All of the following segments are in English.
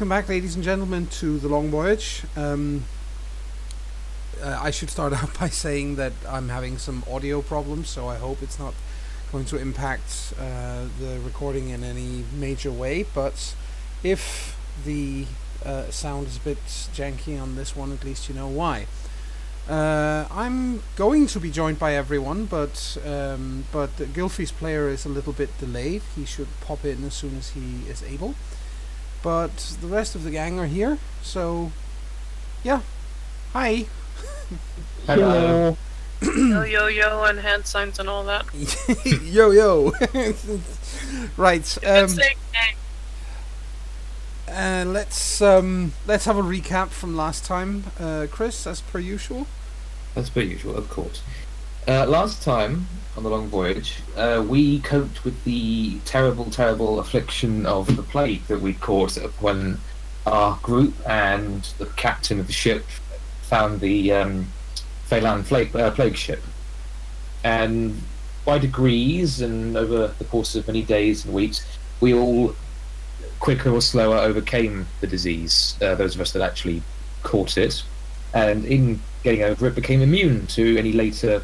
welcome back, ladies and gentlemen, to the Long Voyage. I should start out by saying that I'm having some audio problems, so I hope it's not going to impact the recording in any major way. But if the sound is a bit janky on this one, at least you know why. I'm going to be joined by everyone, but Gylfie's player is a little bit delayed. He should pop in as soon as he is able. But the rest of the gang are here, so yeah. Hi. Hello. Yo, and hand signs and all that. Yo. Right. Let's have a recap from last time, Chris, as per usual. As per usual, of course. Last time on the Long Voyage, we coped with the terrible affliction of the plague that we'd caught when our group and the captain of the ship found the Phelan plague ship. And by degrees, and over the course of many days and weeks, we all quicker or slower overcame the disease, those of us that actually caught it, and in getting over it became immune to any later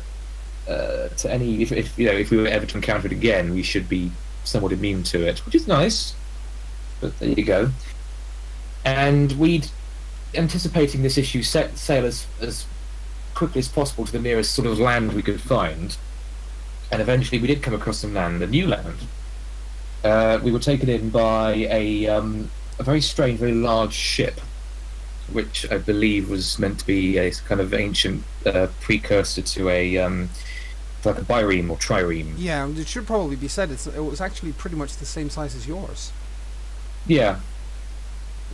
if we were ever to encounter it again, we should be somewhat immune to it, which is nice. But there you go. And we'd, anticipating this issue, set sail as quickly as possible to the nearest sort of land we could find, and eventually we did come across some land, a new land. We were taken in by a very strange, very large ship, which I believe was meant to be a kind of ancient precursor to like a bireme or trireme. Yeah, it should probably be said it was actually pretty much the same size as yours. Yeah.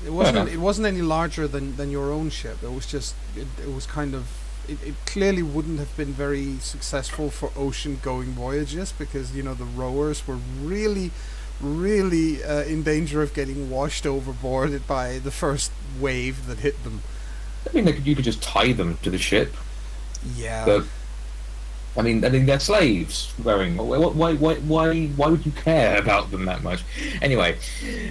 It wasn't any larger than your own ship. It was just it was kind of it clearly wouldn't have been very successful for ocean going voyages, because the rowers were really in danger of getting washed overboard by the first wave that hit them. I mean, you could just tie them to the ship. Yeah. But I mean, they're slaves wearing. Why would you care about them that much? Anyway,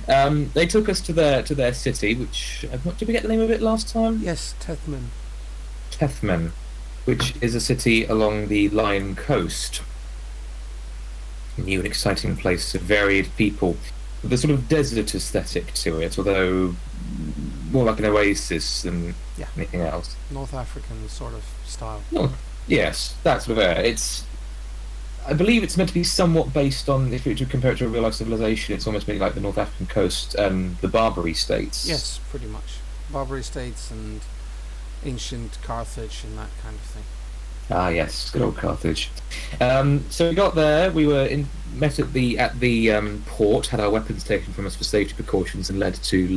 they took us to their city, which did we get the name of it last time? Yes, Tethman. Tethman, which is a city along the Lion coast. A new and exciting place of varied people, with a sort of desert aesthetic to it, although more like an oasis than anything else. North African sort of style. Oh, yes, that sort of air. I believe it's meant to be somewhat based on, if you were to compare it to a real life civilization, it's almost maybe like the North African coast and the Barbary states. Yes, pretty much. Barbary states and ancient Carthage and that kind of thing. Ah, yes, good old Carthage. So we got there. We were met at the port, had our weapons taken from us for safety precautions, and led to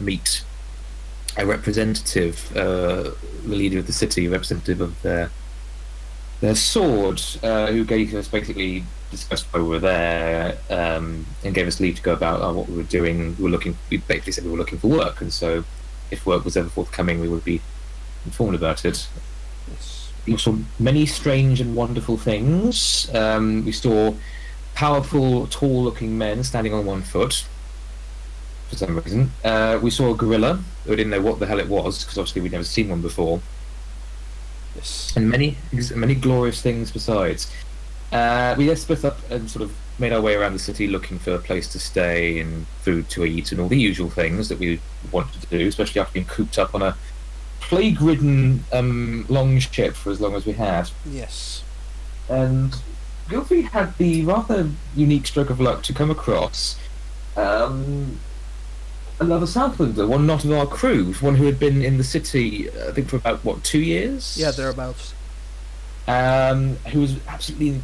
meet a representative, the leader of the city, representative of their sword, who gave us, basically discussed why we were there, and gave us leave to go about what we were doing. We basically said we were looking for work, and so if work was ever forthcoming, we would be informed about it. Yes. We saw many strange and wonderful things. We saw powerful, tall-looking men standing on one foot, for some reason. We saw a gorilla. We didn't know what the hell it was, because obviously we'd never seen one before. Yes. And many glorious things besides. We then split up and sort of made our way around the city looking for a place to stay and food to eat and all the usual things that we wanted to do, especially after being cooped up on a plague-ridden long ship for as long as we had. Yes. And Gylfie had the rather unique stroke of luck to come across another Southlander, one not of our crew, one who had been in the city, I think, for about, 2 years? Yeah, thereabouts. Who was absolutely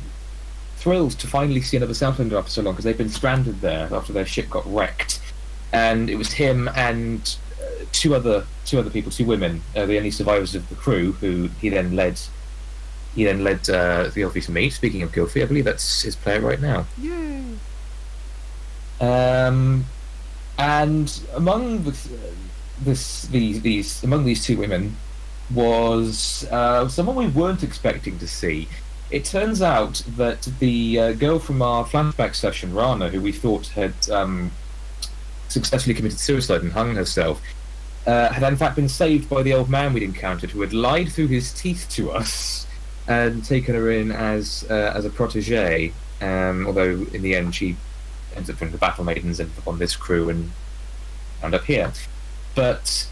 thrilled to finally see another Southlander after so long, because they'd been stranded there after their ship got wrecked. And it was him and two other people, 2 women, the only survivors of the crew, who he then led Gylfie to meet. Speaking of Gylfie, I believe that's his player right now. Yay! And among these 2 women was someone we weren't expecting to see. It turns out that the girl from our flashback session, Rana, who we thought had successfully committed suicide and hung herself, had in fact been saved by the old man we'd encountered, who had lied through his teeth to us and taken her in as a protege. Although in the end she ends up joining the Battle Maidens and on this crew and wound up here. But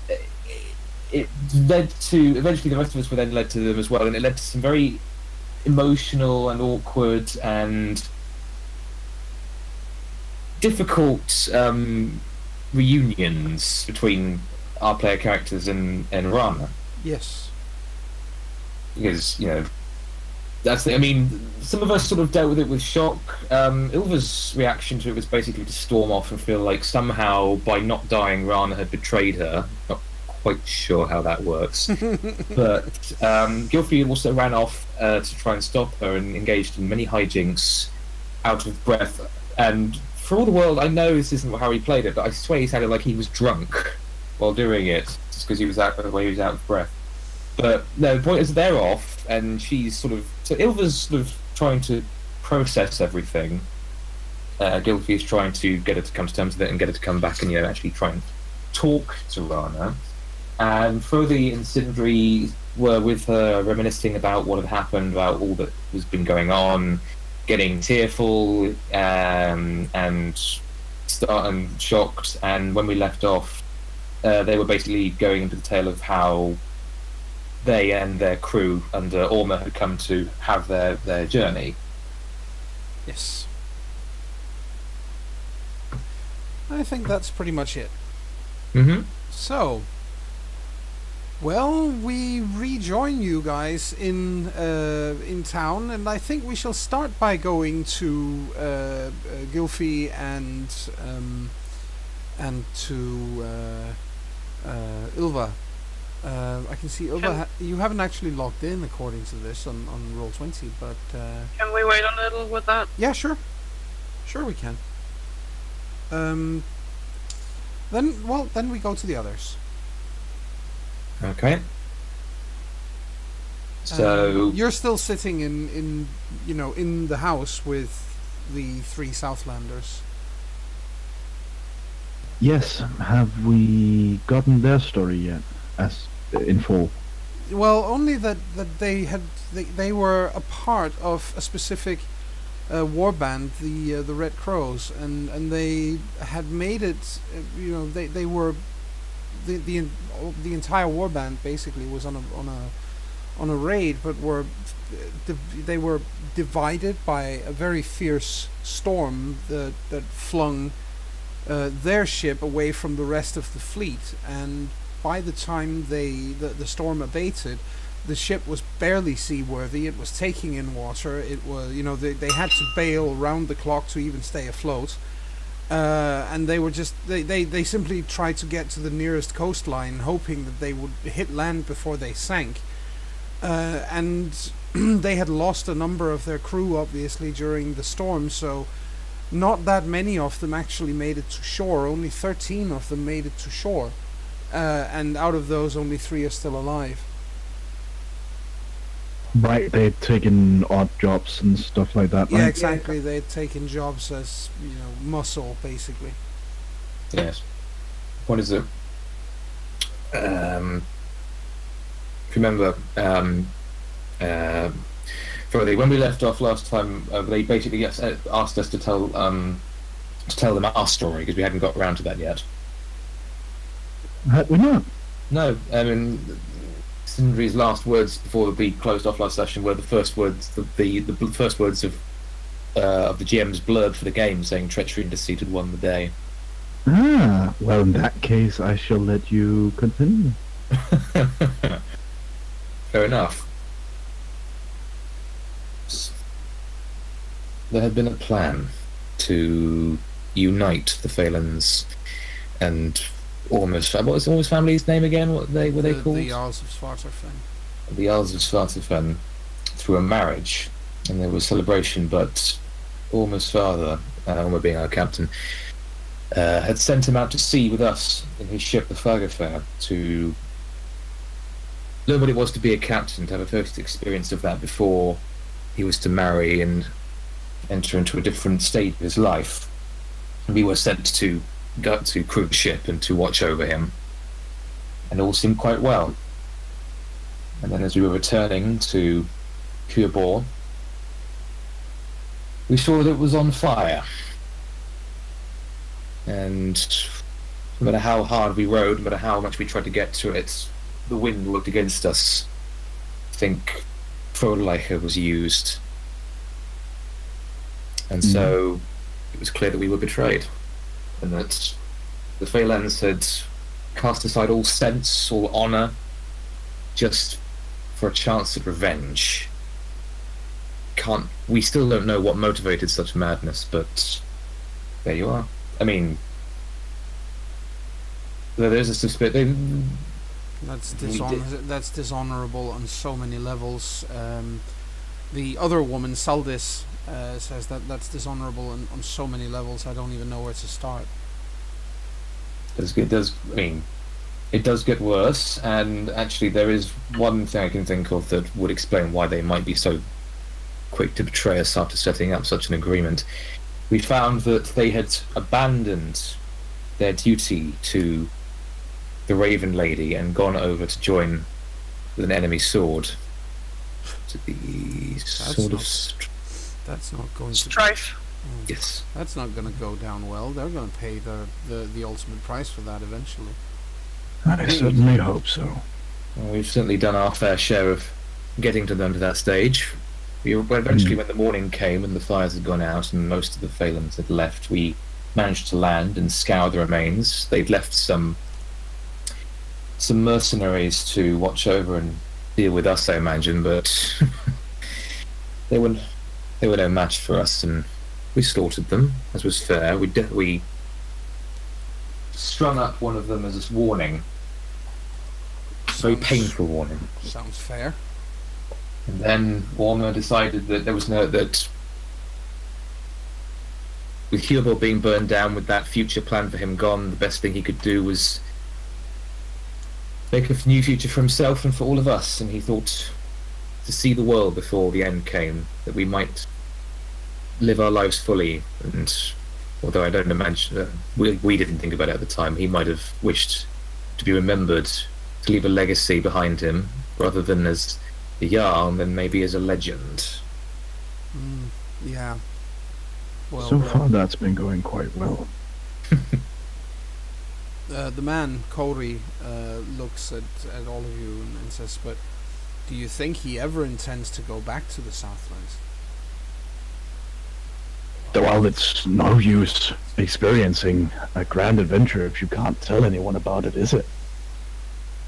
it led to, eventually the rest of us were then led to them as well, and it led to some very emotional and awkward and difficult reunions between our player characters and Rana. Yes. Because, you know, that's the, I mean, some of us sort of dealt with it with shock. Ilva's reaction to it was basically to storm off and feel like somehow by not dying Rana had betrayed her. Not quite sure how that works. But Gilfrey also ran off to try and stop her and engaged in many hijinks out of breath. And for all the world, I know this isn't how he played it, but I swear he sounded like he was drunk while doing it, just because he was out of breath. But no, the point is they're off, and she's sort of... So Ilva's sort of trying to process everything. Gilfrey is trying to get her to come to terms with it and get her to come back and, you know, actually try and talk to Rana. And Frothy and Sindri were with her, reminiscing about what had happened, about all that has been going on, getting tearful and shocked. And when we left off, they were basically going into the tale of how they and their crew under Orma had come to have their journey. Yes. I think that's pretty much it. Mm-hmm. So, well, we rejoin you guys in town, and I think we shall start by going to Gilfy and to Ilva. I can see Ilva. You haven't actually logged in according to this on Roll20, but Can we wait a little with that? yeah, sure we can. Then we go to the others. Okay. So you're still sitting in the house with the three Southlanders. Yes, have we gotten their story yet? As in full? Well, only that they were a part of a specific war band, the Red Crows, and they had made it. They were the entire war band basically was on a raid, but they were divided by a very fierce storm that flung their ship away from the rest of the fleet. And by the time the storm abated, the ship was barely seaworthy. It was taking in water. It was, they had to bail round the clock to even stay afloat. And they were they simply tried to get to the nearest coastline, hoping that they would hit land before they sank. And they had lost a number of their crew, obviously, during the storm, so not that many of them actually made it to shore. Only 13 of them made it to shore. And out of those, only 3 are still alive. Right, they'd taken odd jobs and stuff like that, right? Yeah, exactly. They'd taken jobs as, muscle, basically. yes. What is it? If you remember, Frothy, when we left off last time, they basically asked us to tell them our story because we hadn't got around to that yet. Had we not? No, I mean, Sindri's last words before we closed off last session were the first words, the first words of the GM's blurb for the game, saying treachery and deceit had won the day. Ah, well, in that case, I shall let you continue. Fair enough. There had been a plan to unite the Phalans and Orma's. What was Orma's family's name again? What were they called? The Jarls of Svartalfen. The Jarls of Svartalfen, through a marriage, and there was celebration. But Orma's father, Orma being our captain, had sent him out to sea with us in his ship, the Fagerfair, to learn what it was to be a captain, to have a first experience of that before he was to marry and enter into a different stage of his life. And we were sent to got to crew the ship and to watch over him, and all seemed quite well. And then as we were returning to Curebor, we saw that it was on fire. And no matter how hard we rowed, no matter how much we tried to get to it, the wind worked against us. I think Frodeleicher was used. And so it was clear that we were betrayed. And that the Phalanx had cast aside all sense, all honour, just for a chance at revenge. We still don't know what motivated such madness, but there you are. I mean, there's a suspicion. That's dishonorable on so many levels. The other woman, Saldis, says that that's dishonorable on so many levels. I don't even know where to start. It does get worse, and actually there is one thing I can think of that would explain why they might be so quick to betray us after setting up such an agreement. We found that they had abandoned their duty to the Raven Lady and gone over to join with an enemy sword. To the That's not going to... Strife. Yes. That's not going to go down well. They're going to pay the ultimate price for that eventually. I certainly hope so. Well, we've certainly done our fair share of getting to them to that stage. Eventually, when the morning came and the fires had gone out and most of the Phalans had left, we managed to land and scour the remains. They'd left some mercenaries to watch over and deal with us, I imagine, but they were no match for us, and we slaughtered them, as was fair. We strung up one of them as a warning. Very painful warning. Sounds fair. And then Warmer decided that that with Curebor being burned down, with that future plan for him gone, the best thing he could do was make a new future for himself and for all of us. And he thought to see the world before the end came, that we might live our lives fully. And although I don't imagine we didn't think about it at the time, he might have wished to be remembered, to leave a legacy behind him, rather than as a Jarl, then maybe as a legend. Yeah. Well, so far that's been going quite well. The man, Corey, looks at all of you and says, but do you think he ever intends to go back to the Southlands? Well, it's no use experiencing a grand adventure if you can't tell anyone about it, is it?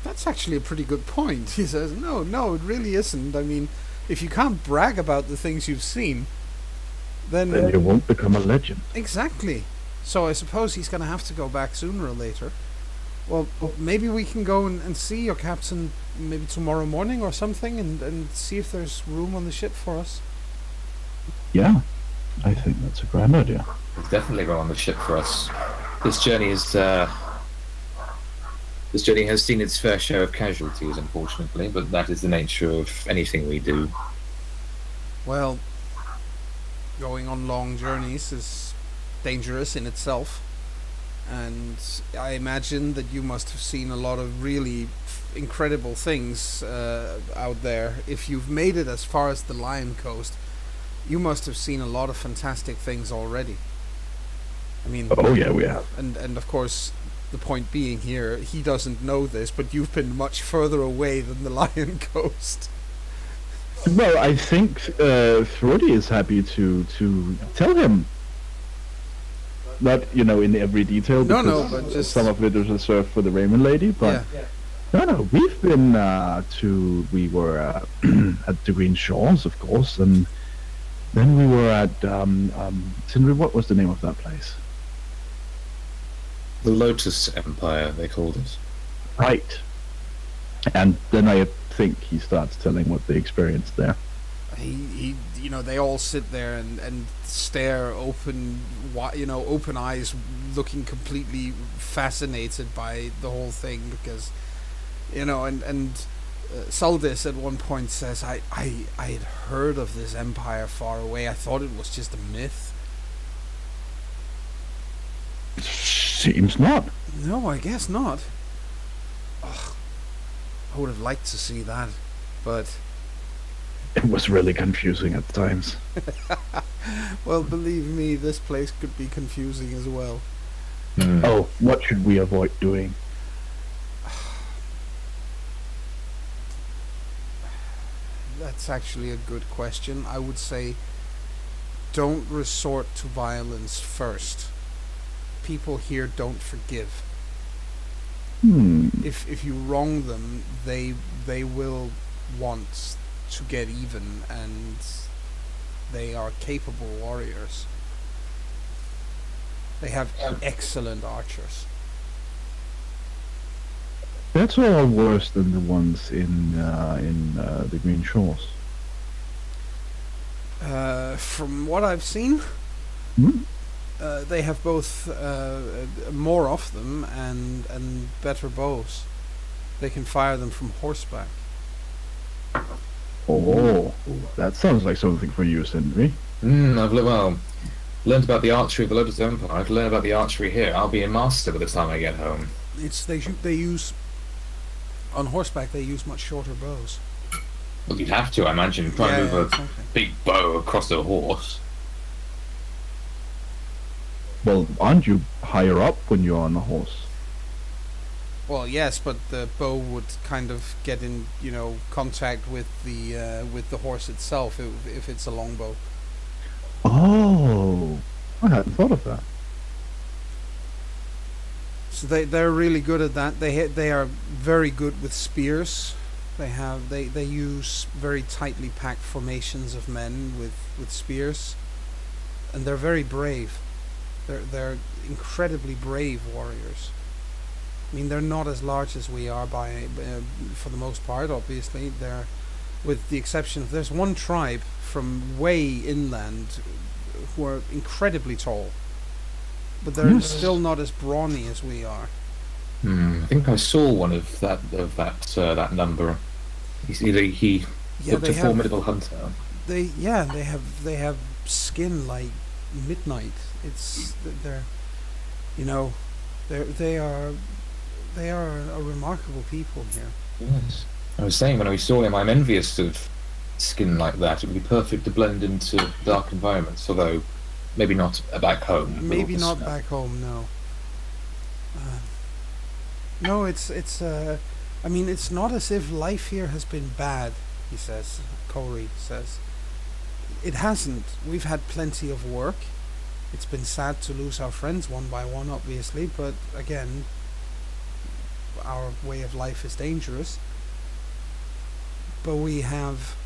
That's actually a pretty good point. He says, no, it really isn't. I mean, if you can't brag about the things you've seen, then you won't become a legend. Exactly. So I suppose he's going to have to go back sooner or later. Well, maybe we can go and see your captain maybe tomorrow morning or something, and see if there's room on the ship for us. Yeah, I think that's a grand idea. There's definitely room on the ship for us. This journey has seen its fair share of casualties, unfortunately, but that is the nature of anything we do. Well, going on long journeys is dangerous in itself, and I imagine that you must have seen a lot of really incredible things out there. If you've made it as far as the Lion Coast, you must have seen a lot of fantastic things already. I mean, oh yeah, we have. And of course, the point being here, he doesn't know this, but you've been much further away than the Lion Coast. Well, I think Thrody is happy to tell him. Not, in every detail, because but just some of it is reserved for the Raymond Lady, but no, we've been we were at the Green Shores, of course, and then we were at Sindri, what was the name of that place? The Lotus Empire, they called it. Right. And then I think he starts telling what they experienced there. He they all sit there and stare open eyes, looking completely fascinated by the whole thing, because Saldis at one point says, I had heard of this empire far away. I thought it was just a myth. seems not. No, I guess not. Ugh, I would have liked to see that, but It was really confusing at times. well, believe me, this place could be confusing as well. Oh, what should we avoid doing? That's actually a good question. I would say don't resort to violence first. People here don't forgive. If you wrong them, they will want to get even, and they are capable warriors. They have excellent archers. That's all worse than the ones in the Green Shores. From what I've seen, they have both more of them and better bows. They can fire them from horseback. Oh, that sounds like something for you, Sindri. I've learned about the archery of the Lotus Empire. I've learned about the archery here. I'll be a master by the time I get home. They use on horseback. They use much shorter bows. Well, you'd have to, I imagine, try to move a big bow across a horse. Well, aren't you higher up when you're on a horse? Well, yes, but the bow would kind of get in, contact with the horse itself if it's a longbow. Oh, I hadn't thought of that. So they're really good at that. They are very good with spears. They use very tightly packed formations of men with spears, and they're very brave. They're incredibly brave warriors. I mean, they're not as large as we are for the most part. Obviously, they're, with the exception of there's one tribe from way inland who are incredibly tall, but they're still not as brawny as we are. I think I saw one of that number. He looked a formidable hunter. They have skin like midnight. They are a remarkable people here. Yes, I was saying when we saw him, I'm envious of skin like that. It would be perfect to blend into dark environments, although maybe not back home. Maybe not back home. No. No, it's I mean, it's not as if life here has been bad, he says. Corey says. It hasn't. We've had plenty of work. It's been sad to lose our friends one by one, obviously, but again, our way of life is dangerous. But we have...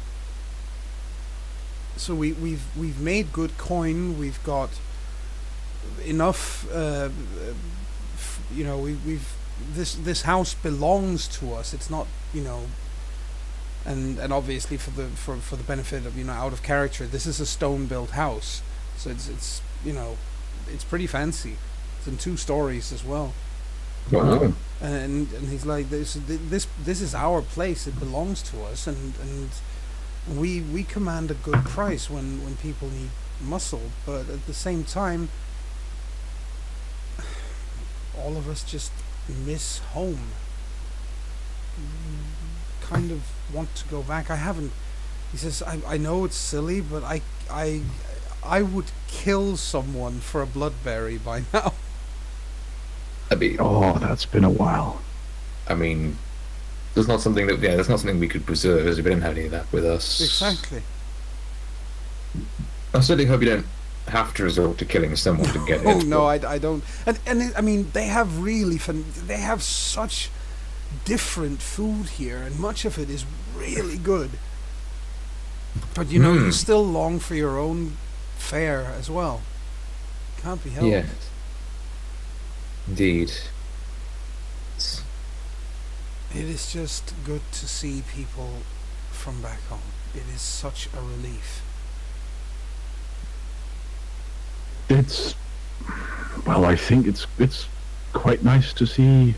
So we've made good coin. We've got enough... we've this house belongs to us. It's not, and obviously for the benefit of out of character, this is a stone built house, so it's it's pretty fancy. It's in 2 stories as well. Oh. And he's like, this is our place. It belongs to us, and we command a good price when people need muscle, but at the same time, all of us just miss home. Kind of want to go back. I haven't. He says, I know it's silly, but I would kill someone for a bloodberry by now. That's been a while. I mean, that's not something we could preserve, as we don't have any of that with us. Exactly. I certainly hope you don't have to resort to killing someone to get it. Oh no, I don't. And I mean, they have they have such different food here, and much of it is really good. But you still long for your own fare as well. Can't be helped. Yes. Indeed. It is just good to see people from back home. It is such a relief. I think it's quite nice to see,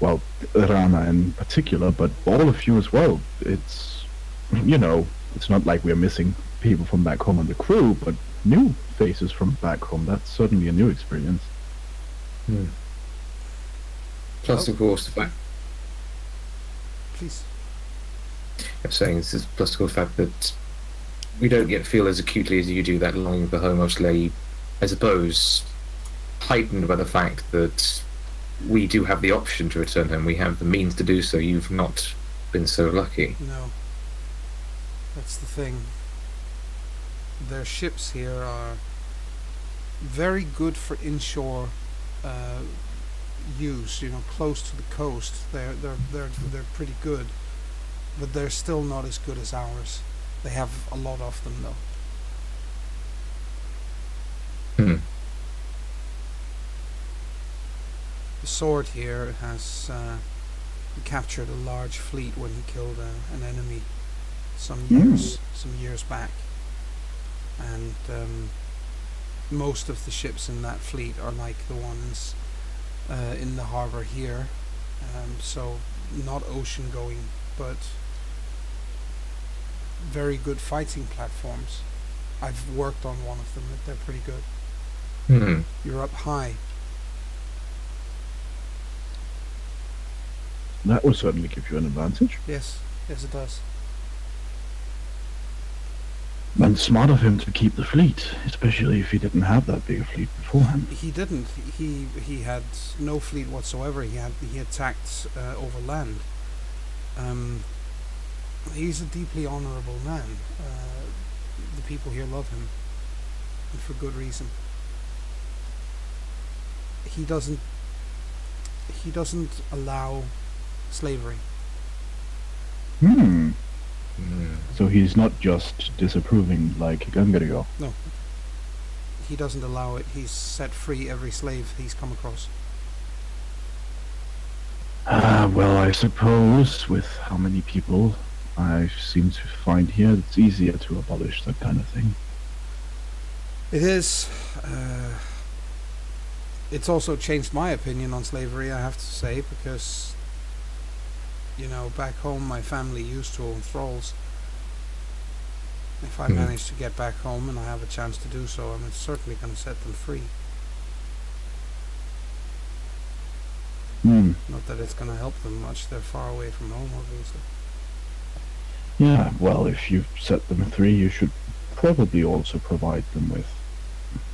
Rana in particular, but all of you as well. It's, it's not like we're missing people from back home on the crew, but new faces from back home. That's certainly a new experience. Plus, of course, the fact Please. I'm saying this is plus, of course, the fact that we don't yet feel as acutely as you do that longing for home. Mostly, I suppose, heightened by the fact that we do have the option to return home. We have the means to do so. You've not been so lucky. No. That's the thing. Their ships here are very good for inshore use. You know, close to the coast. They're pretty good, but they're still not as good as ours. They have a lot of them though. The sword here has captured a large fleet when he killed an enemy some years back, and most of the ships in that fleet are like the ones in the harbor here, so not ocean going, but very good fighting platforms. I've worked on one of them. They're pretty good. You're up high. That will certainly give you an advantage. Yes, it does. And smart of him to keep the fleet, especially if he didn't have that big a fleet beforehand. He didn't. He had no fleet whatsoever. He attacked overland. He's a deeply honourable man. The people here love him, and for good reason. He doesn't allow slavery. So he's not just disapproving like Gungarigo. No. He doesn't allow it. He's set free every slave he's come across. Well, I suppose with how many people I seem to find here, it's easier to abolish that kind of thing. It is. It's also changed my opinion on slavery, I have to say, because, you know, back home my family used to own thralls. If I manage to get back home and I have a chance to do so, I'm certainly going to set them free. Not that it's going to help them much. They're far away from home, obviously. Yeah, well, if you set them free, you should probably also provide them with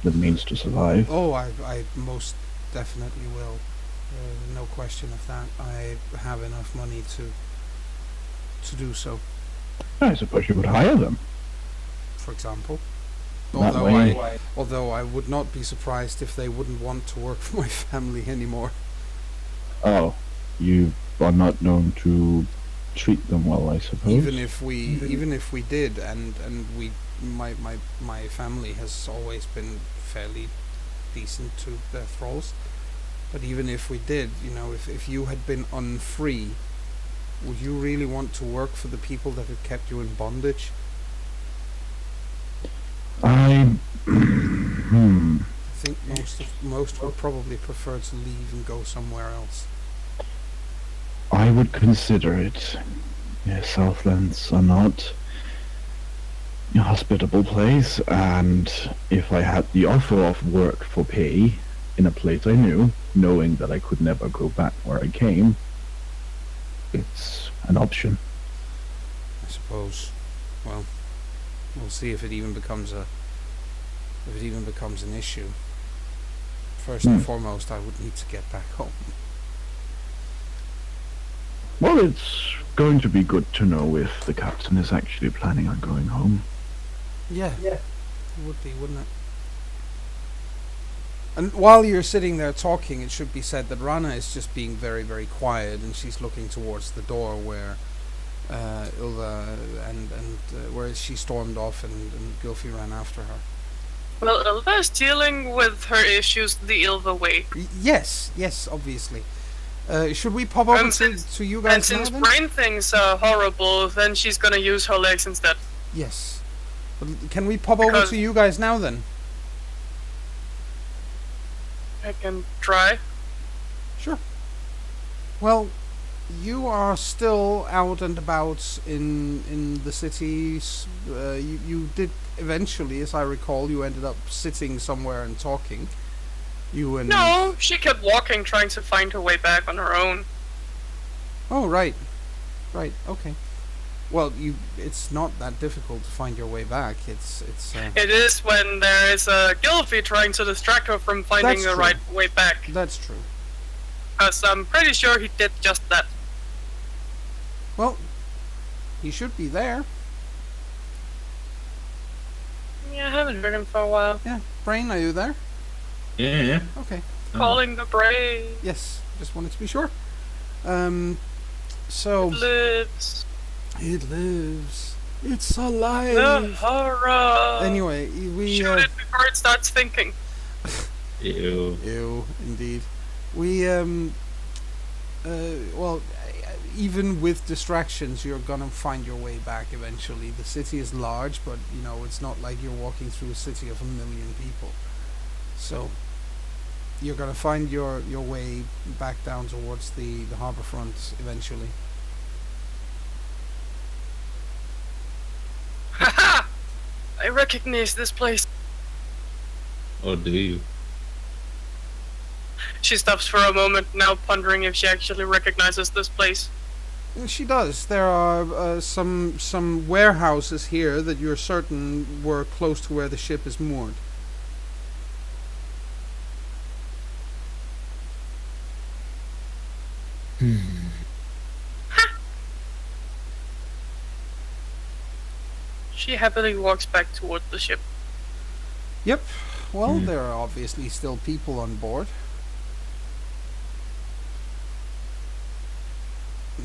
the means to survive. Oh, I most definitely will. No question of that. I have enough money to do so. I suppose you would hire them. For example. That way. Although I would not be surprised if they wouldn't want to work for my family anymore. Oh, you are not known to treat them well, I suppose. Even if we did, and my family has always been fairly decent to their thralls. But even if we did, you know, if you had been unfree, would you really want to work for the people that had kept you in bondage? I think most would probably prefer to leave and go somewhere else. I would consider it. Yeah, Southlands are not a hospitable place, and if I had the offer of work for pay in a place I knew, knowing that I could never go back where I came, it's an option. I suppose. Well, we'll see if it even becomes an issue. First and foremost, I would need to get back home. Well, it's going to be good to know if the captain is actually planning on going home. Yeah. It would be, wouldn't it? And while you're sitting there talking, it should be said that Rana is just being very, very quiet, and she's looking towards the door where Ilva and where she stormed off and Gylfi ran after her. Well, Ilva is dealing with her issues the Ilva way. Yes, obviously. Should we pop over to you guys now, then? since brain things are horrible, then she's gonna use her legs instead. Yes. But can we pop over to you guys now then? I can try. Sure. Well, you are still out and about in the cities. You did eventually, as I recall, you ended up sitting somewhere and talking. You and... No, she kept walking, trying to find her way back on her own. Oh, right. Right, okay. Well, it's not that difficult to find your way back. It's It is when there is a Gylfie trying to distract her from finding That's the true. right way back. That's true. Because I'm pretty sure he did just that. Well, he should be there. Yeah, I haven't heard him for a while. Yeah. Brain, are you there? Yeah. Okay. Calling the brain. Yes, just wanted to be sure. So... Lives. It lives. It's The alive. horror. Anyway, we... Shoot it before it starts thinking. Ew. Ew, indeed. We, well, even with distractions, you're gonna find your way back eventually. The city is large, but, you know, it's not like you're walking through a city of 1 million people. So, you're gonna find your way back down towards the harbor front eventually. Haha! I recognize this place. Or do you? She stops for a moment, now pondering if she actually recognizes this place. She does. There are some warehouses here that you're certain were close to where the ship is moored. She happily walks back toward the ship. Yep. Well, there are obviously still people on board.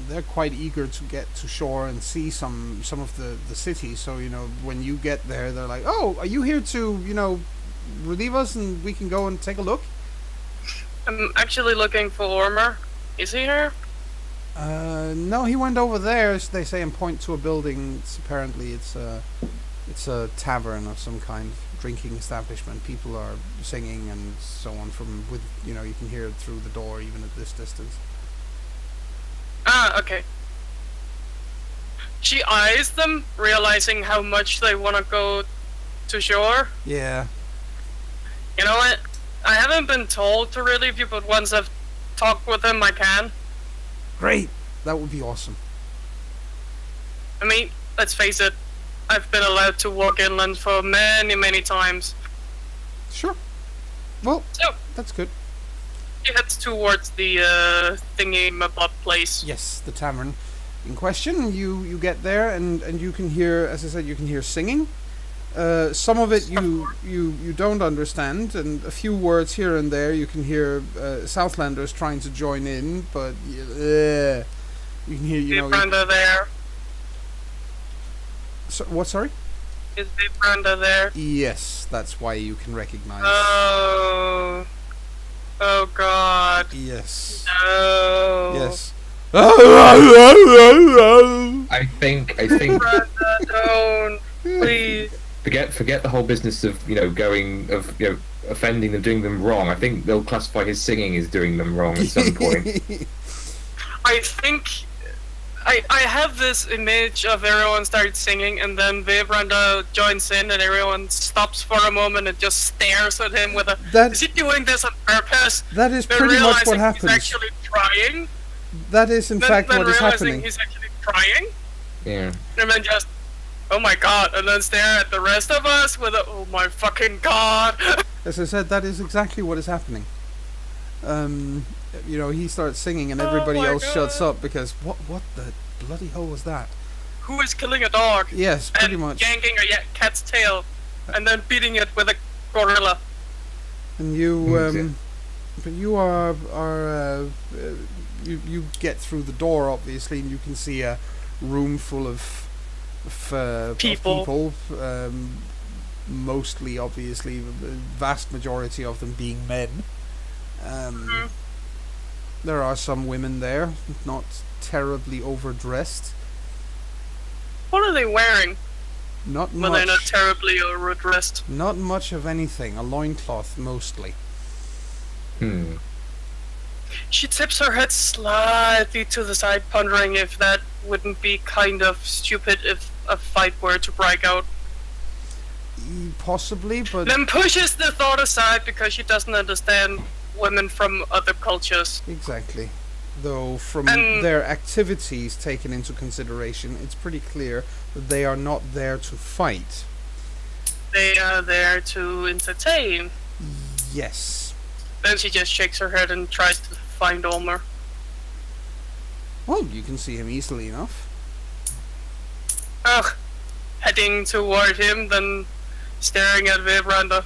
They're quite eager to get to shore and see some of the city. So, you know, when you get there, they're like, "Oh, are you here to, you know, relieve us and we can go and take a look?" I'm actually looking for Ormer. Is he here? No, he went over there. They say and point to a building. Apparently, it's a tavern of some kind, drinking establishment. People are singing and so on. You know, you can hear it through the door even at this distance. Ah, okay. She eyes them, realizing how much they want to go to shore. Yeah. You know what? I haven't been told to relieve you, but once I've talked with him, I can. Great. That would be awesome. I mean, let's face it, I've been allowed to walk inland for many, many times. Sure. Well, So, that's good. she heads towards the thingy-mabob place. Yes, the tavern in question. You get there and you can hear, as I said, you can hear singing. Some of it you don't understand, and a few words here and there you can hear Southlanders trying to join in, but you can hear, you know. Brenda there. So, what? Sorry. Is Brenda there? Yes, that's why you can recognize. Oh. Oh God. Yes. No. Yes. I think Brenda, don't. Please. forget the whole business of offending them, doing them wrong. I think they'll classify his singing as doing them wrong at some point. I think I have this image of everyone starts singing and then Brenda joins in and everyone stops for a moment and just stares at him with a. Is he doing this on purpose? That is Then pretty much what realizing happens. He's actually trying. That is in fact then what is realizing happening. he's actually trying. Yeah. And then just, oh my God, and then stare at the rest of us with a, oh my fucking God. As I said, that is exactly what is happening. You know, he starts singing and everybody my else shuts God. up because what the bloody hell was that? Who is killing a dog? Yes, pretty and much. yanking a cat's tail and then beating it with a gorilla. And you, but you are you get through the door obviously, and you can see a room full of People. mostly, obviously, the vast majority of them being men. There are some women there, not terribly overdressed. What are they wearing? Not Well, they're not much. terribly overdressed. Not much of anything. A loincloth mostly. She tips her head slightly to the side, pondering if that wouldn't be kind of stupid if a fight were to break out. Possibly, but Then pushes the thought aside because she doesn't understand women from other cultures. exactly. Though from And- their activities taken into consideration, it's pretty clear that they are not there to fight. They are there to entertain. Yes. Then she just shakes her head and tries to find Omer. Well, you can see him easily enough. Ugh. Heading toward him, then staring at Vibranda.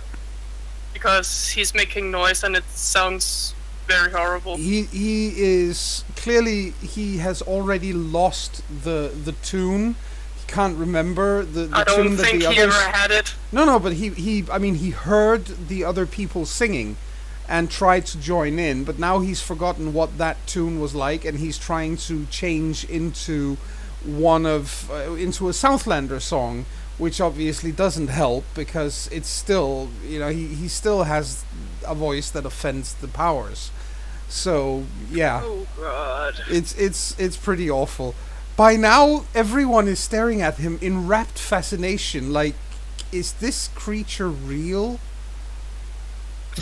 Because he's making noise and it sounds very horrible. He is clearly, he has already lost the tune. He can't remember the I tune don't that think the he others. ever had it. No, but he heard the other people singing and tried to join in, but now he's forgotten what that tune was like, and he's trying to change into into a Southlander song, which obviously doesn't help because it's still, he still has a voice that offends the powers. So yeah, Oh god. it's pretty awful. By now, everyone is staring at him in rapt fascination. Like, is this creature real?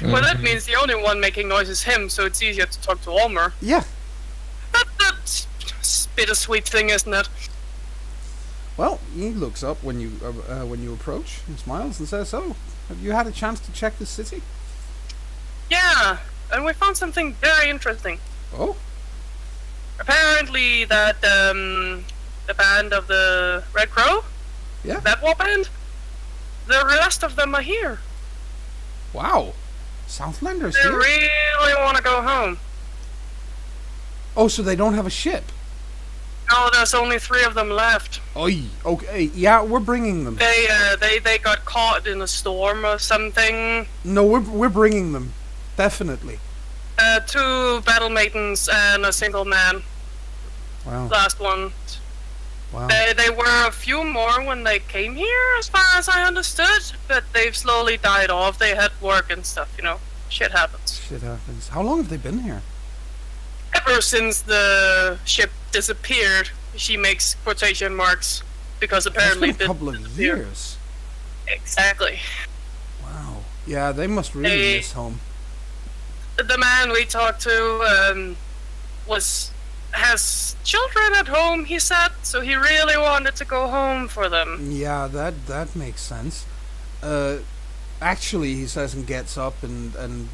Well, that means the only one making noise is him, so it's easier to talk to Omer. Yeah. That's a bittersweet thing, isn't it? Well, he looks up when you approach and smiles and says, "Oh, have you had a chance to check the city?" Yeah, and we found something very interesting. Oh, Apparently that, the band of the Red Crow? Yeah. That war band? The rest of them are here. wow. Southlanders They here? really want to go home. Oh, so they don't have a ship? No, there's only 3 of them left. Oi, okay, yeah, we're bringing them. They got caught in a storm or something. No, we're bringing them, definitely. 2 battle maidens and a single man. Wow, Last one. wow. They were a few more when they came here, as far as I understood, but they've slowly died off. They had work and stuff, Shit happens. Shit happens. How long have they been here? Ever since the ship disappeared, she makes quotation marks, because It's apparently been a couple of disappear. years. Exactly. Wow. Yeah, they must really They- miss home. The man we talked to has children at home, he said, so he really wanted to go home for them. Yeah, that makes sense. Actually, he says, and gets up and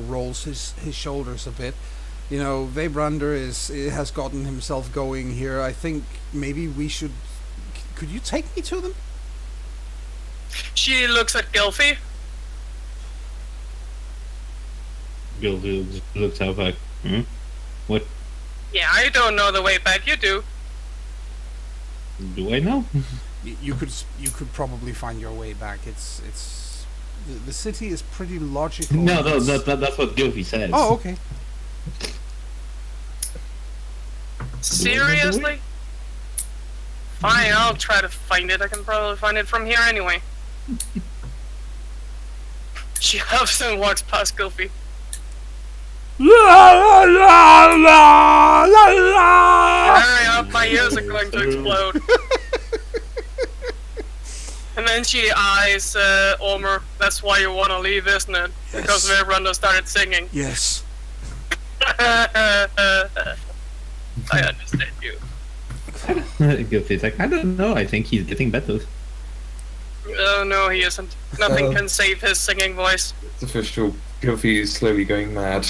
rolls his shoulders a bit. Vibrander has gotten himself going here. I think maybe we should. Could you take me to them? She looks at Gilfy. Bill looks up like, what Yeah, I don't know the way back, you do. do I know? You could probably find your way back. It's the city is pretty logical. No, It's- that's what Gilfy says. Oh, okay. Seriously? Fine, I'll try to find it. I can probably find it from here anyway. She huffs and walks past Gilfy. La la la la la la. Hurry up, my ears are going to explode. And then she eyes Omer. That's why you want to leave, isn't it? Because Yes. Verbranda started singing. Yes. I understand you. Gilfy's like, I don't know, I think he's getting better. Oh no, he isn't. Nothing can save his singing voice. It's official. Gilfy is slowly going mad.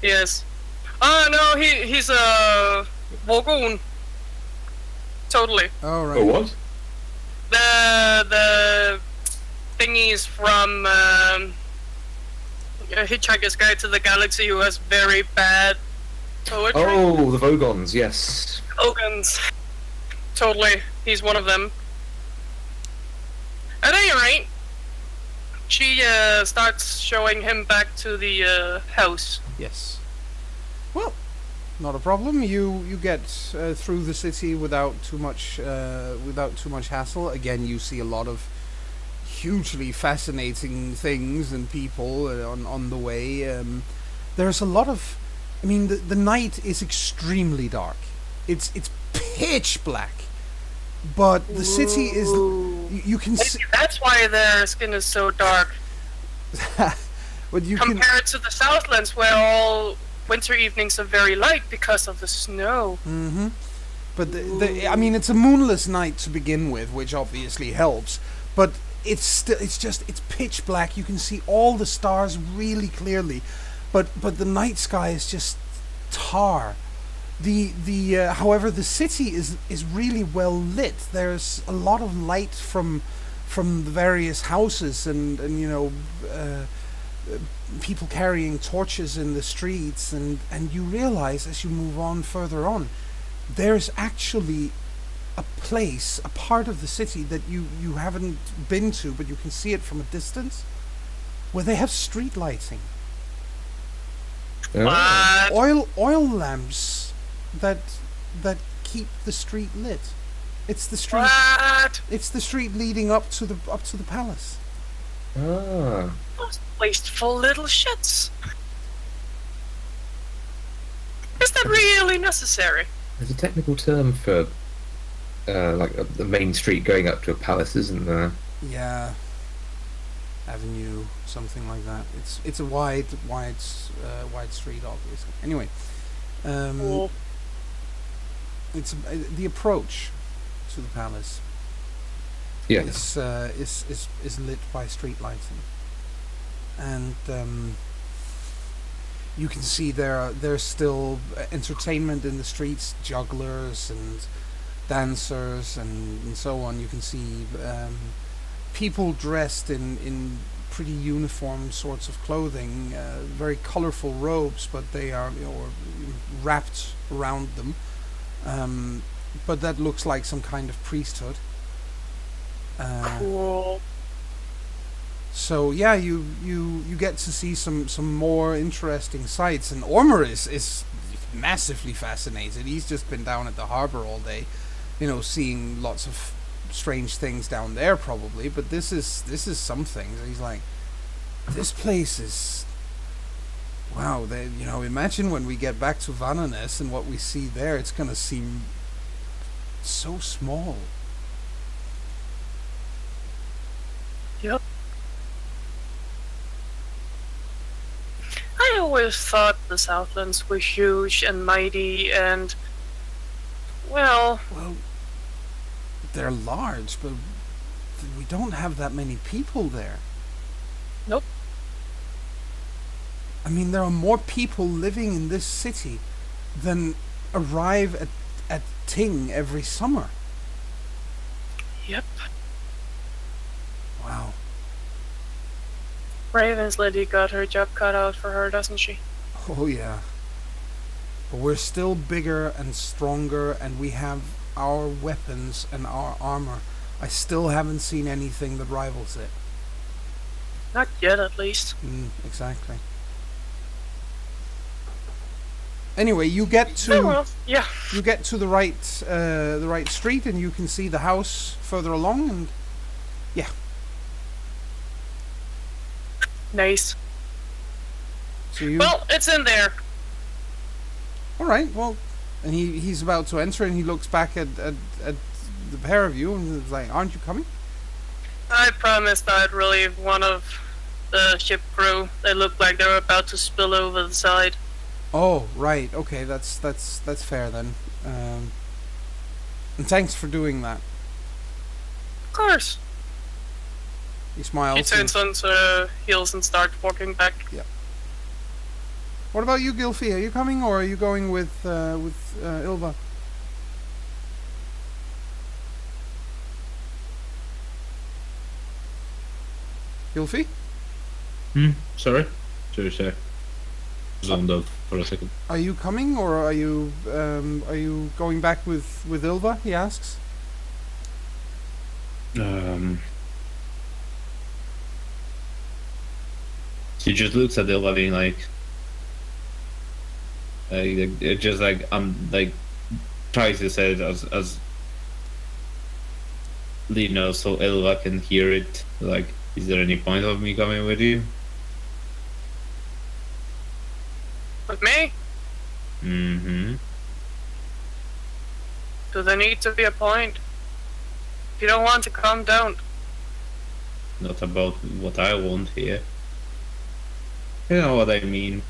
Yes. Oh no, he's a Vogoon. Totally. All right. Oh, what? The thingies from Hitchhiker's Guide to the Galaxy, who has very bad poetry. Oh, the Vogons, yes. Ogans. Totally. He's one of them. At any rate, she starts showing him back to the house. Yes. Well, not a problem. You get through the city without too much hassle. Again, you see a lot of hugely fascinating things and people on the way. There's a lot of. I mean, the night is extremely dark. It's pitch black, but the city is. You can see. Maybe that's why their skin is so dark. But you compared to the Southlands, where all winter evenings are very light because of the snow. Mm-hmm. But I mean, it's a moonless night to begin with, which obviously helps. But it's pitch black. You can see all the stars really clearly, but the night sky is just tar. However, the city is really well lit. There's a lot of light from the various houses, and people carrying torches in the streets, and you realize as you move on further on, there's actually a place, a part of the city that you haven't been to, but you can see it from a distance, where they have street lighting. What? Oil lamps that keep the street lit. It's the street. What? It's the street leading up to the palace. Ah. Those wasteful little shits. Is that really necessary? There's a technical term for the main street going up to a palace, isn't there? Yeah. Avenue, something like that. It's a wide street, obviously. Anyway, Cool. it's the approach to the palace. Yes. Is lit by street lighting, and you can see there's still entertainment in the streets, jugglers and dancers and so on. You can see people dressed in pretty uniform sorts of clothing, very colorful robes, but they are wrapped around them. But that looks like some kind of priesthood. Cool. So yeah, you get to see some more interesting sights, and Ormer is massively fascinated. He's just been down at the harbor all day, seeing lots of strange things down there probably, but this is something. He's like, this place is, wow. Imagine when we get back to Vananes and what we see there. It's gonna seem so small. Yep. I always thought the Southlands were huge and mighty and, well, they're large, but we don't have that many people there. Nope. I mean, there are more people living in this city than arrive at Ting every summer. Yep. Wow. Raven's lady got her job cut out for her, doesn't she? Oh yeah. But we're still bigger and stronger, and we have our weapons and our armor. I still haven't seen anything that rivals it. Not yet, at least. Exactly. Anyway, you get to you get to the right street, and you can see the house further along, and yeah. Nice. So you. Well, it's in there. All right. Well, and he's about to enter, and he looks back at the pair of you, and is like, "Aren't you coming?" I promised I'd relieve one of the ship crew. They looked like they were about to spill over the side. Oh, right. Okay, that's fair then. And thanks for doing that. Of course. He smiles. He turns onto heels and starts walking back. Yeah. What about you, Gylfi? Are you coming, or are you going with Ilva? Gylfi? Sorry? Sorry. Zoned out for a second. Are you coming, or are you going back with Ilva? He asks. He just looks at Ilva being like, it just like I'm like tries to say it as so Ilva can hear it. Like, is there any point of me coming with you? With me? Mm-hmm. Do there need to be a point? If you don't want to come, don't. Not about what I want here. You know what I mean.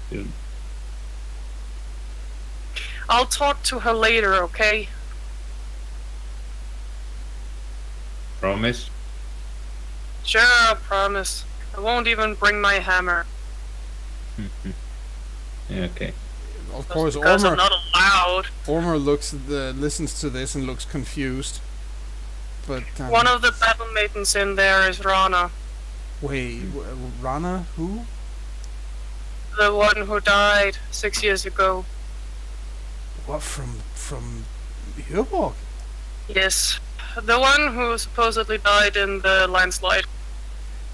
I'll talk to her later, okay? Promise? Sure, I promise. I won't even bring my hammer. Yeah, okay. Of Just course, because I'm Ormer, not allowed. Ormer listens to this and looks confused. But One of the battle maidens in there is Rana. wait, Rana, who? The one who died 6 years ago. What, from Hjöborg? Yes. The one who supposedly died in the landslide.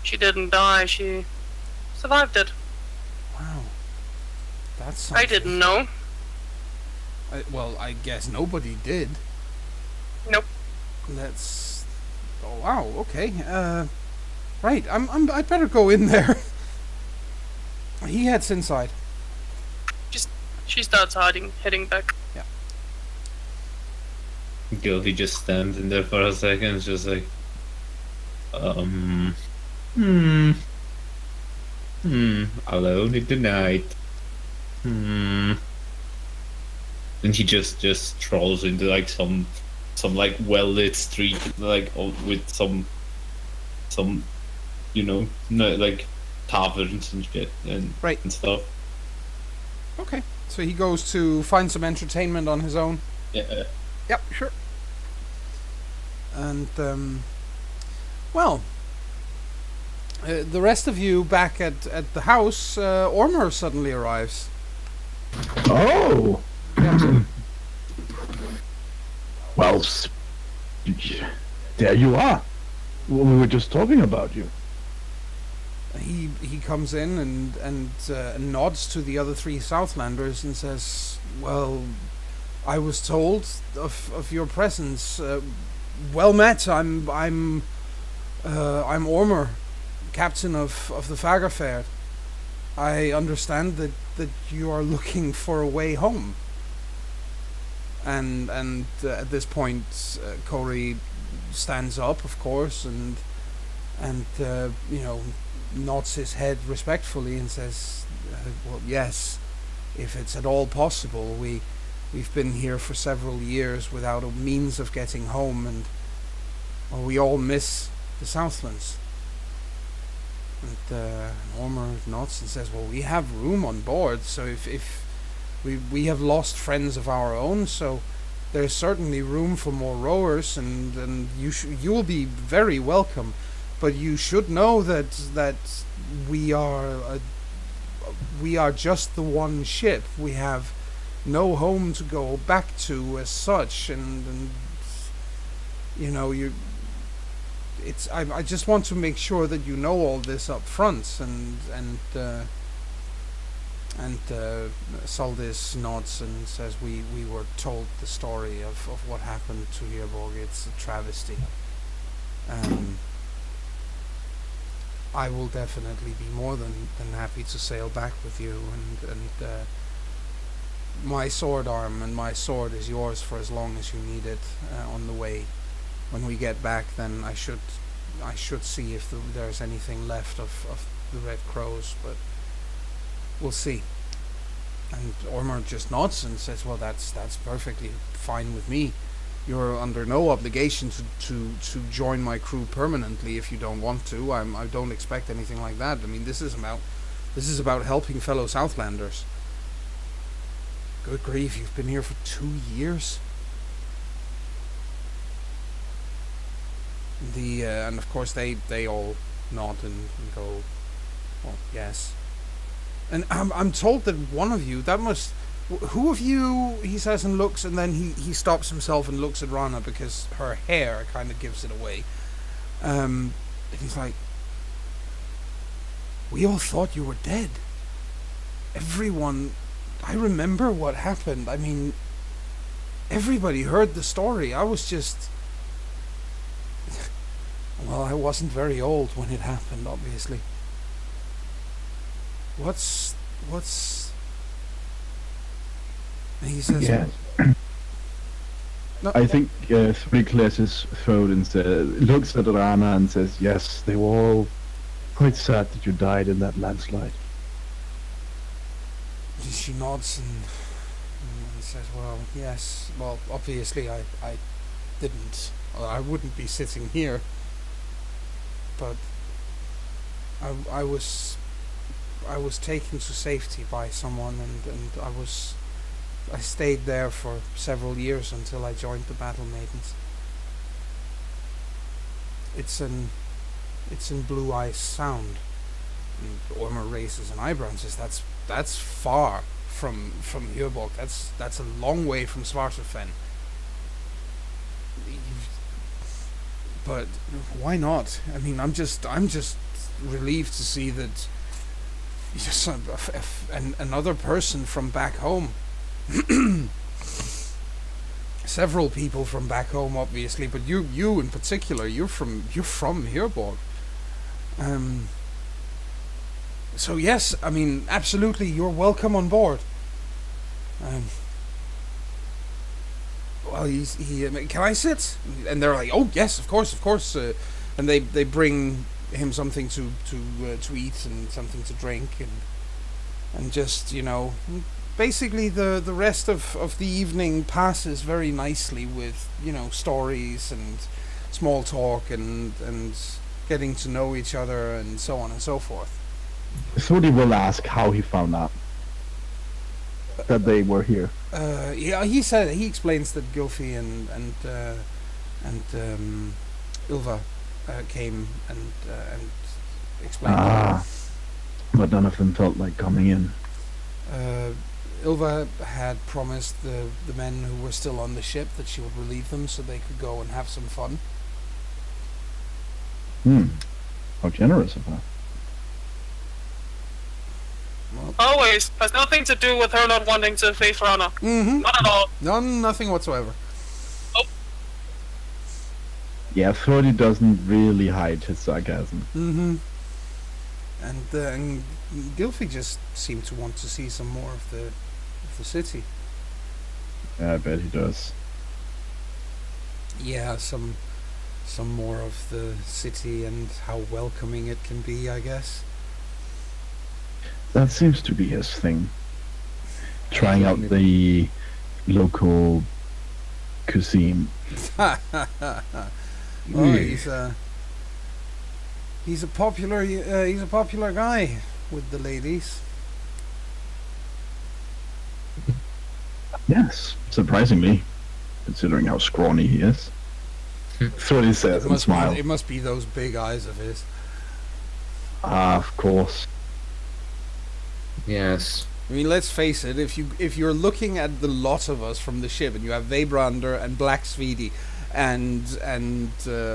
She didn't die, she survived it. Wow, that's I something. didn't know. Well, I guess nobody did. Nope. That's. Oh wow. Okay. Right. I better go in there. He heads inside. She starts heading back. Gilby just stands in there for a second, just like, alone in the night. And he just strolls into like some like well lit street, like with some like taverns and shit and Right. and stuff. Okay. So he goes to find some entertainment on his own. Yeah. Yep. Sure. And well, the rest of you back at the house, Ormer suddenly arrives. Oh! Well, there you are. Well, we were just talking about you. He comes in and nods to the other three Southlanders and says, "Well, I was told of your presence. Well met. I'm Ormer, captain of the Fagerferd. I understand that you are looking for a way home." And at this point, Corey stands up, of course, and nods his head respectfully and says, "Well, yes, if it's at all possible. We've been here for several years without a means of getting home, and well, we all miss the Southlands." And Ormer nods and says, "Well, we have room on board, so if we have lost friends of our own, so there's certainly room for more rowers, and you will be very welcome. But you should know that we are just the one ship. We have no home to go back to as such, and I just want to make sure that you know all this up front." And Saldis nods and says, we were told the story of what happened to Hjöborg. It's a travesty. I will definitely be more than happy to sail back with you, and my sword arm and my sword is yours for as long as you need it on the way. When we get back, then I should see if there's anything left of the Red Crows, but we'll see. And Ormer just nods and says, "Well, that's perfectly fine with me. You're under no obligation to join my crew permanently if you don't want to. I don't expect anything like that. I mean, this is about helping fellow Southlanders." Good grief, you've been here for 2 years? And of course they all nod and go, "Well, yes." And I'm told that one of you, who of you, he says, and looks, and then he stops himself and looks at Rana because her hair kind of gives it away. And he's like, "We all thought you were dead. Everyone, I remember what happened. I mean, everybody heard the story. I was just, well, I wasn't very old when it happened, obviously. What's And he says, Yes. No. I think Three clears his throat and looks at Rana and says, "Yes, they were all quite sad that you died in that landslide." She nods and says, "Well, yes. Well, obviously, I didn't. Or I wouldn't be sitting here. But I was taken to safety by someone, and I stayed there for several years until I joined the Battle Maidens. It's in Blue Ice Sound." And Ormer raises an eyebrow and says, "That's far from Hjorborg. That's a long way from Svartalfen. But why not? I mean, I'm just relieved to see that just another person from back home." Several people from back home, obviously, but you in particular, you're from Hjorborg. So yes, I mean, absolutely, you're welcome on board. Well, can I sit? And they're like, "Oh yes, of course." And they bring him something to eat and something to drink, and just, you know, basically the rest of the evening passes very nicely with, you know, stories and small talk and getting to know each other and so on and so forth. Thordy will ask how he found out that they were here. Yeah, he explains that Gylfi and Ilva came and explained. But none of them felt like coming in. Ilva had promised the men who were still on the ship that she would relieve them so they could go and have some fun. How generous of her. Well, Always. Has nothing to do with her not wanting to face Rana. Not at all. nothing whatsoever. Yeah, Thordy doesn't really hide his sarcasm. And Gylfi just seemed to want to see some more of the city. Yeah, I bet he does. Yeah, some more of the city and how welcoming it can be, I guess. That seems to be his thing. Trying out the local cuisine. Oh, he's a popular guy with the ladies. Yes, surprisingly, considering how scrawny he is. Thordy says and smiles. It must be those big eyes of his. Of course. Yes. I mean, let's face it. If you're looking at the lot of us from the ship, and you have Veibrander and Black Svidi, and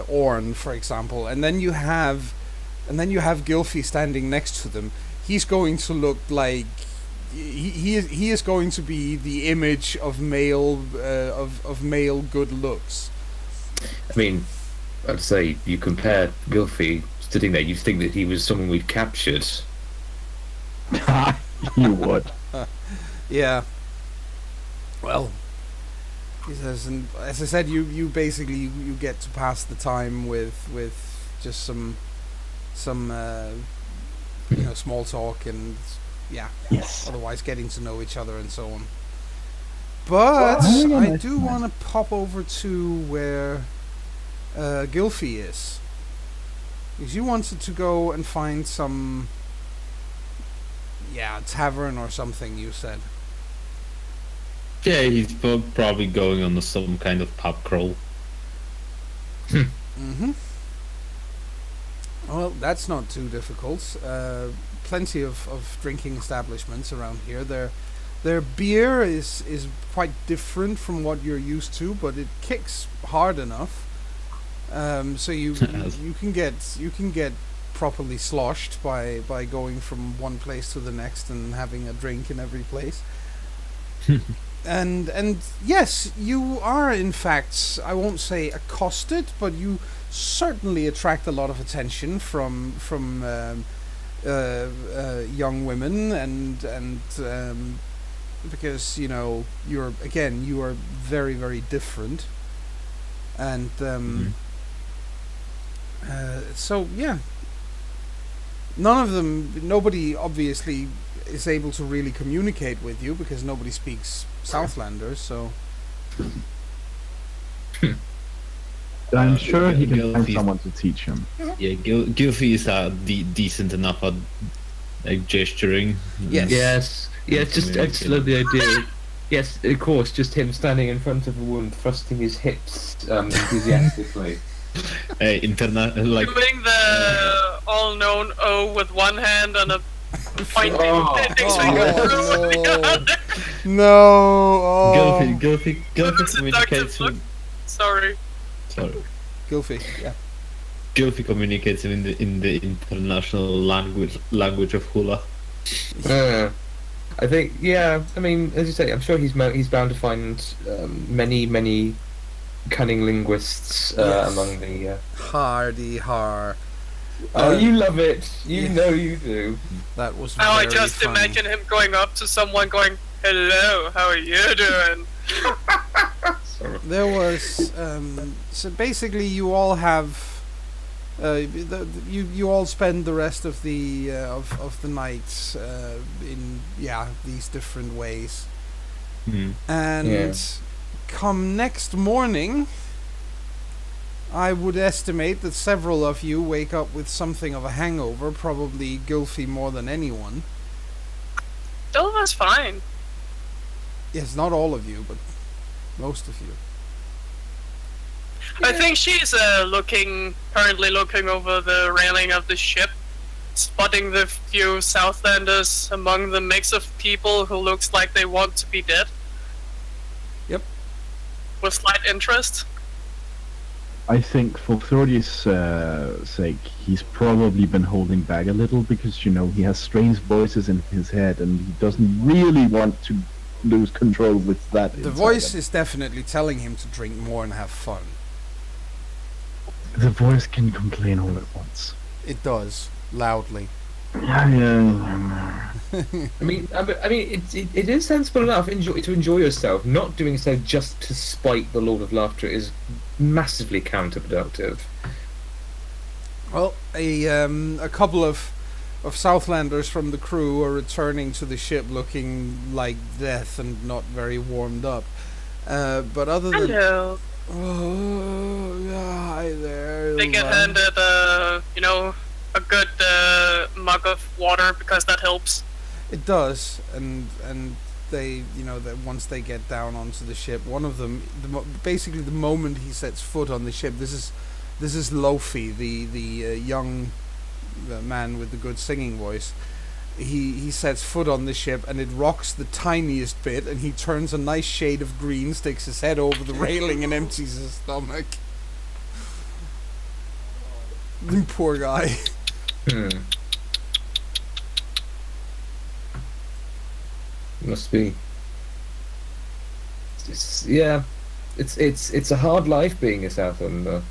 Orn, for example, and then you have Gylfi standing next to them, he's going to look like he is going to be the image of male of male good looks. I mean, I'd say you compare Gylfi sitting there, you think that he was someone we'd captured. You would. Yeah. Well, he says, and as I said, you basically you get to pass the time with just some you know, small talk and Yes. otherwise getting to know each other and so on. But I do want to pop over to where Gylfi is, because you wanted to go and find some tavern or something, you said. Yeah, he's probably going on some kind of pub crawl. Well, that's not too difficult. Plenty of drinking establishments around here. Their beer is quite different from what you're used to, but it kicks hard enough. So you can get properly sloshed by going from one place to the next and having a drink in every place. And yes, you are in fact, I won't say accosted, but you certainly attract a lot of attention from young women and because you are very, very different, and so yeah, nobody obviously is able to really communicate with you because nobody speaks Southlanders. So I'm sure he can Gilfy- find someone to teach him. Yeah, Gilfy is decent enough at like gesturing. Yes. Yes, just excellent the idea. Yes, of course, just him standing in front of a woman, thrusting his hips enthusiastically. Like Doing the all-known O with one hand and a pointing index finger through with the other. no. Gilfy Seductive communicates look. with. Sorry. Sorry. Gilfy, yeah. Gilfy communicates in the international language of hula. I think, yeah. I mean, as you say, I'm sure he's bound to find many cunning linguists Yes. among the. Hardy har. Oh, you love it. You know you do. That was Now I very just funny. imagine him going up to someone going, "Hello, how are you doing?" There was so basically you all have you all spend the rest of the night in these different ways, and come next morning I would estimate that several of you wake up with something of a hangover, probably Gilfy more than anyone. Dilva's fine. Yes, not all of you, but most of you. I think she's currently looking over the railing of the ship, spotting the few Southlanders among the mix of people who looks like they want to be dead. Yep. With slight interest. I think for Thordy's sake, he's probably been holding back a little because, he has strange voices in his head and he doesn't really want to lose control with that. The voice is definitely telling him to drink more and have fun. The voice can complain all at once. It does, loudly. Yeah. I mean, it is sensible enough to enjoy yourself. Not doing so just to spite the Lord of Laughter is massively counterproductive. Well, a couple of Southlanders from the crew are returning to the ship looking like death and not very warmed up. But other than Hello. hi there. They get handed, a good mug of water because that helps. It does, and they, that once they get down onto the ship, one of them, basically the moment he sets foot on the ship, this is Lofi, the young man with the good singing voice. He sets foot on the ship and it rocks the tiniest bit, and he turns a nice shade of green, sticks his head over the railing, and empties his stomach. The poor guy. Must be. It's a hard life being a Southlander.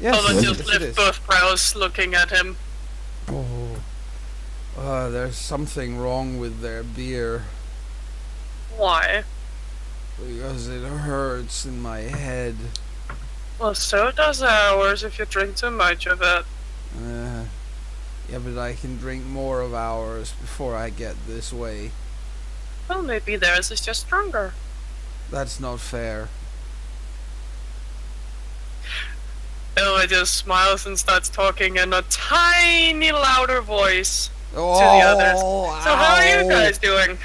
Yes, I'll it just is. lift both brows looking at him. There's something wrong with their beer. Why? Because it hurts in my head. Well, so does ours if you drink too much of it. Yeah, but I can drink more of ours before I get this way. Well, maybe theirs is just stronger. That's not fair. Ella just smiles and starts talking in a tiny louder voice Oh, to the others. So how are you guys doing?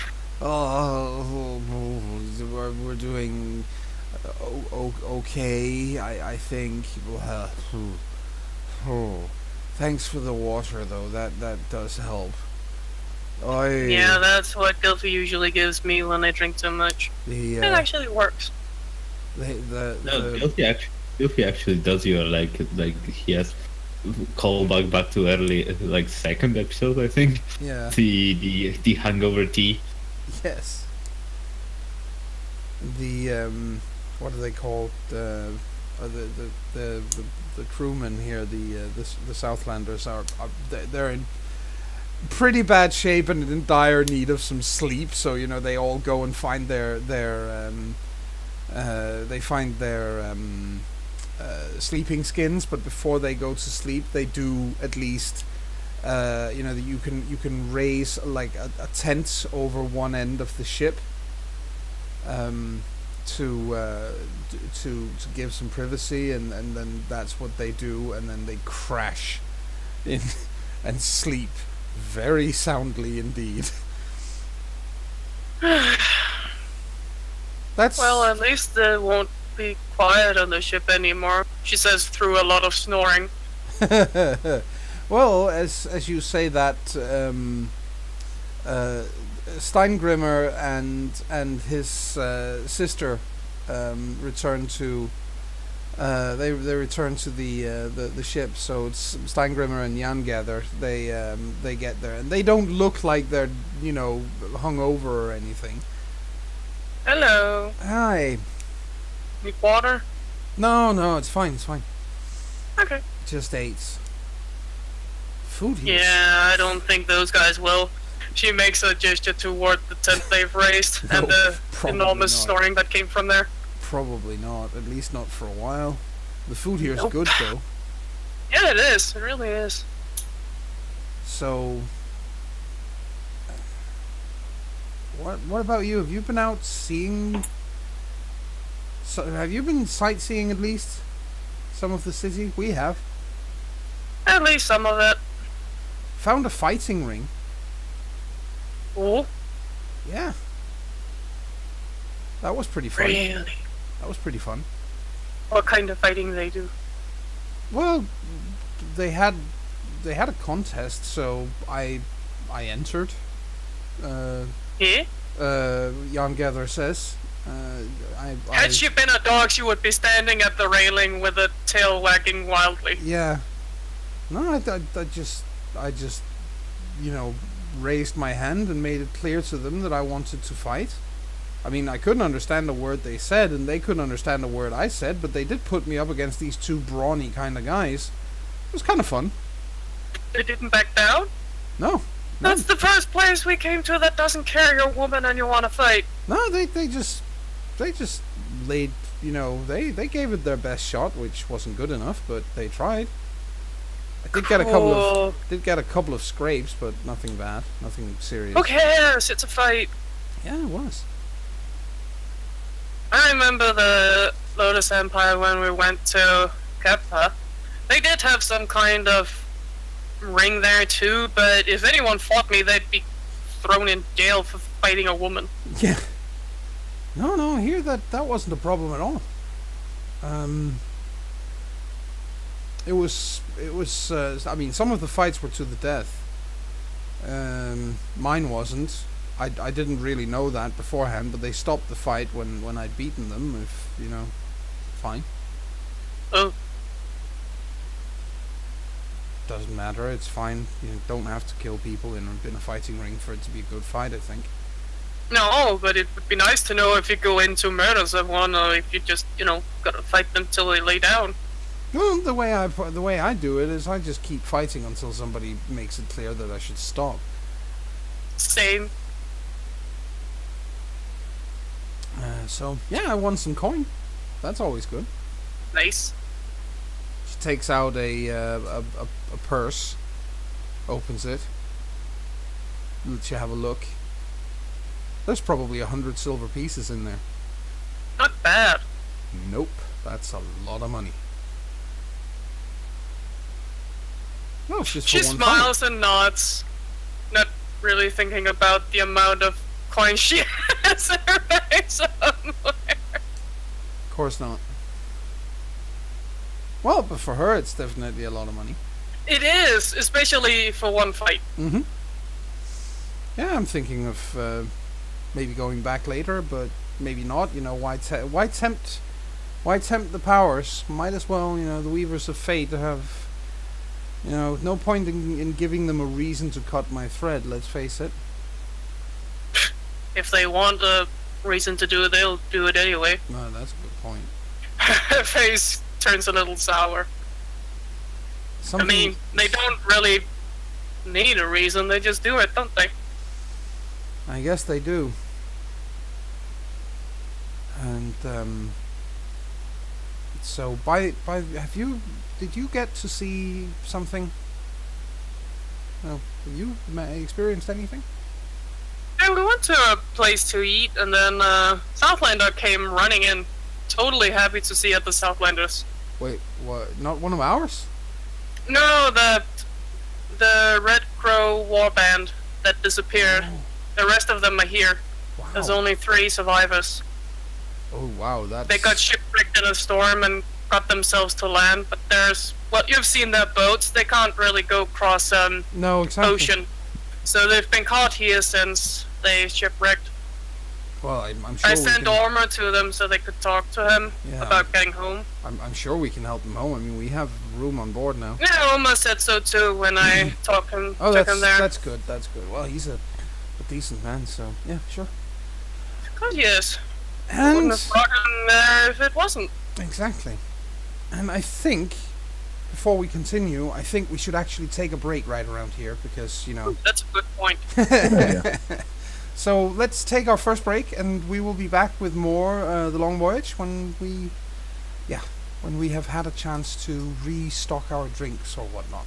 We're doing okay, I think. Thanks for the water, though. That does help. Yeah, that's what Gilfy usually gives me when I drink too much. It actually works. Gilfy actually does your like he has callback back to early second episode, I think. Yeah. The hangover tea. Yes. The what are they called? The crewmen here, the Southlanders they're in pretty bad shape and in dire need of some sleep. So they all go and find their sleeping skins. But before they go to sleep, they do at least that you can raise like a tent over one end of the ship. To give some privacy, and then that's what they do, and then they crash in and sleep very soundly indeed. That's Well, at least they won't be quiet on the ship anymore, she says through a lot of snoring. well, as you say that, Steingrimmer and his sister return to they return to the ship. So it's Steingrimmer and Jangather. They get there, and they don't look like they're hungover or anything. Hello. Hi. Need water? No, it's fine. Okay. Just ate food here. Yeah, I don't think those guys will. She makes a gesture toward the tent they've raised No, and the probably enormous not. snoring that came from there. Probably not. At least not for a while. The food here is Nope. good though. Yeah, it is. It really is. So, what about you? Have you been out seeing? So, have you been sightseeing at least some of the city? We have. At least some of it. Found a fighting ring. Oh, Yeah. That was pretty fun. really? That was pretty fun. What kind of fighting they do? Well, they had a contest, so I entered. Yeah? Jan Gather says. Had she been a dog, she would be standing at the railing with a tail wagging wildly. Yeah. No, I just raised my hand and made it clear to them that I wanted to fight. I mean, I couldn't understand a word they said, and they couldn't understand a word I said, but they did put me up against these two brawny kind of guys. It was kind of fun. They didn't back down? No. That's the first place we came to that doesn't care you're a woman and you want to fight. No, they just laid, they gave it their best shot, which wasn't good enough, but they tried. I did get a couple of scrapes, but nothing bad, nothing serious. Who cares? It's a fight. Yeah, it was. I remember the Lotus Empire when we went to Kepha. They did have some kind of ring there too, but if anyone fought me, they'd be thrown in jail for fighting a woman. Yeah. No, here that wasn't a problem at all. It was. I mean, some of the fights were to the death. Mine wasn't. I didn't really know that beforehand, but they stopped the fight when I'd beaten them. Fine. Oh, Doesn't matter. It's fine. You don't have to kill people in a fighting ring for it to be a good fight, I think. no, but it would be nice to know if you go in to murder someone or if you just, gotta fight them till they lay down. Well, the way I do it is I just keep fighting until somebody makes it clear that I should stop. Same. So yeah, I won some coin. That's always good. Nice. She takes out a purse, opens it, lets you have a look. There's probably 100 silver pieces in there. Not bad. Nope, that's a lot of money. No, it's just She for one smiles and nods, not really thinking about the amount of coins she has in her bag somewhere. Of course not. Well, but for her, it's definitely a lot of money. It is, especially for one fight. Mm-hmm. Yeah, I'm thinking of maybe going back later, but maybe not. Why tempt the powers? Might as well, the Weavers of Fate have. No point in giving them a reason to cut my thread, let's face it. If they want a reason to do it, they'll do it anyway. No, that's a good point. Her face turns a little sour. I mean, they don't really need a reason. They just do it, don't they? I guess they do. And so did you get to see something? No, have you experienced anything? And we went to a place to eat, and then Southlander came running in, totally happy to see at the Southlanders. Wait, what? Not one of ours? No, the Red Crow warband that disappeared. Oh. The rest of them are here. Wow. There's only 3 survivors. Oh wow, that's... They got shipwrecked in a storm and got themselves to land, but you've seen their boats, they can't really go across no, exactly. ocean. So they've been caught here since they shipwrecked. Well, I'm sure I we sent can... Ormer to them so they could talk to him about getting home. I'm sure we can help them home. I mean, we have room on board now. Yeah, Ormer said so too when I took him there. That's good, that's good. Well, he's a decent man, so yeah, sure. God, yes. And... Wouldn't have brought him there if it wasn't. Exactly. And I think, before we continue, I think we should actually take a break right around here, because, you know... That's a good point. So let's take our first break, and we will be back with more The Long Voyage when we have had a chance to restock our drinks or whatnot.